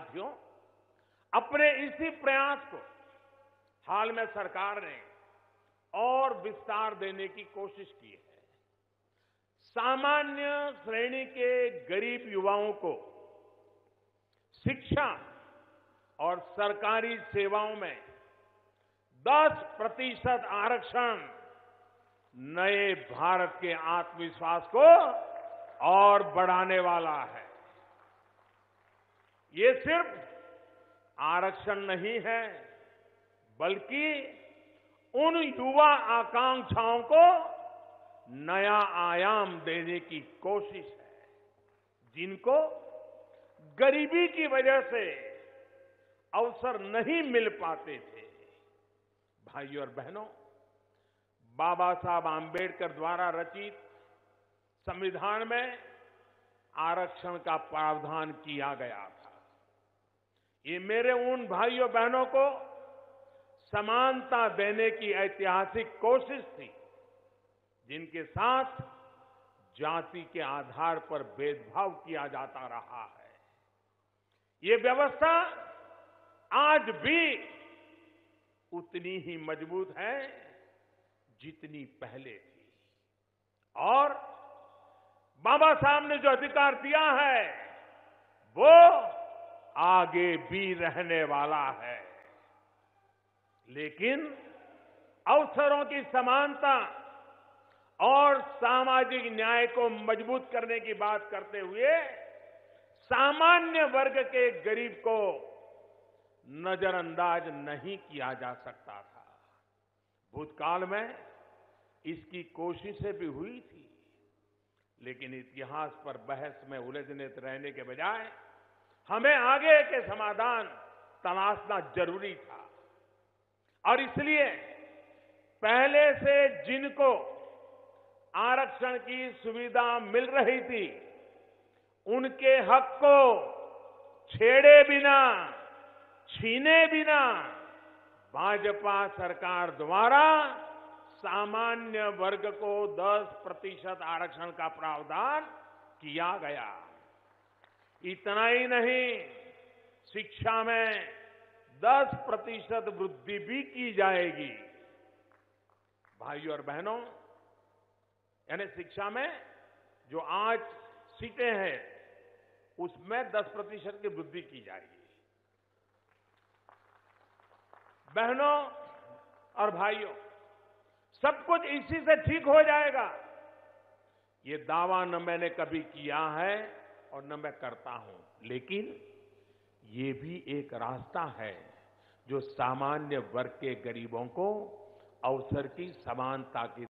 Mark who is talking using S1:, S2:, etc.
S1: साथियों, अपने इसी प्रयास को हाल में सरकार ने और विस्तार देने की कोशिश की है। सामान्य श्रेणी के गरीब युवाओं को शिक्षा और सरकारी सेवाओं में 10% आरक्षण नए भारत के आत्मविश्वास को और बढ़ाने वाला है। ये सिर्फ आरक्षण नहीं है, बल्कि उन युवा आकांक्षाओं को नया आयाम देने की कोशिश है, जिनको गरीबी की वजह से अवसर नहीं मिल पाते थे। भाइयों और बहनों, बाबा साहब आंबेडकर द्वारा रचित संविधान में आरक्षण का प्रावधान किया गया था। ये मेरे उन भाइयों बहनों को समानता देने की ऐतिहासिक कोशिश थी, जिनके साथ जाति के आधार पर भेदभाव किया जाता रहा है। ये व्यवस्था आज भी उतनी ही मजबूत है जितनी पहले थी, और बाबा साहब ने जो अधिकार दिया है वो आगे भी रहने वाला है। लेकिन अवसरों की समानता और सामाजिक न्याय को मजबूत करने की बात करते हुए सामान्य वर्ग के गरीब को नजरअंदाज नहीं किया जा सकता था। भूतकाल में इसकी कोशिशें भी हुई थी, लेकिन इतिहास पर बहस में उलझने रहने के बजाय हमें आगे के समाधान तलाशना जरूरी था। और इसलिए पहले से जिनको आरक्षण की सुविधा मिल रही थी, उनके हक को छेड़े बिना, छीने बिना भाजपा सरकार द्वारा सामान्य वर्ग को 10% आरक्षण का प्रावधान किया गया। इतना ही नहीं, शिक्षा में 10% वृद्धि भी की जाएगी। भाइयों और बहनों, यानी शिक्षा में जो आज सीटें हैं उसमें 10% की वृद्धि की जाएगी। बहनों और भाइयों, सब कुछ इसी से ठीक हो जाएगा, ये दावा न मैंने कभी किया है और न मैं करता हूं, लेकिन ये भी एक रास्ता है जो सामान्य वर्ग के गरीबों को अवसर की समानता की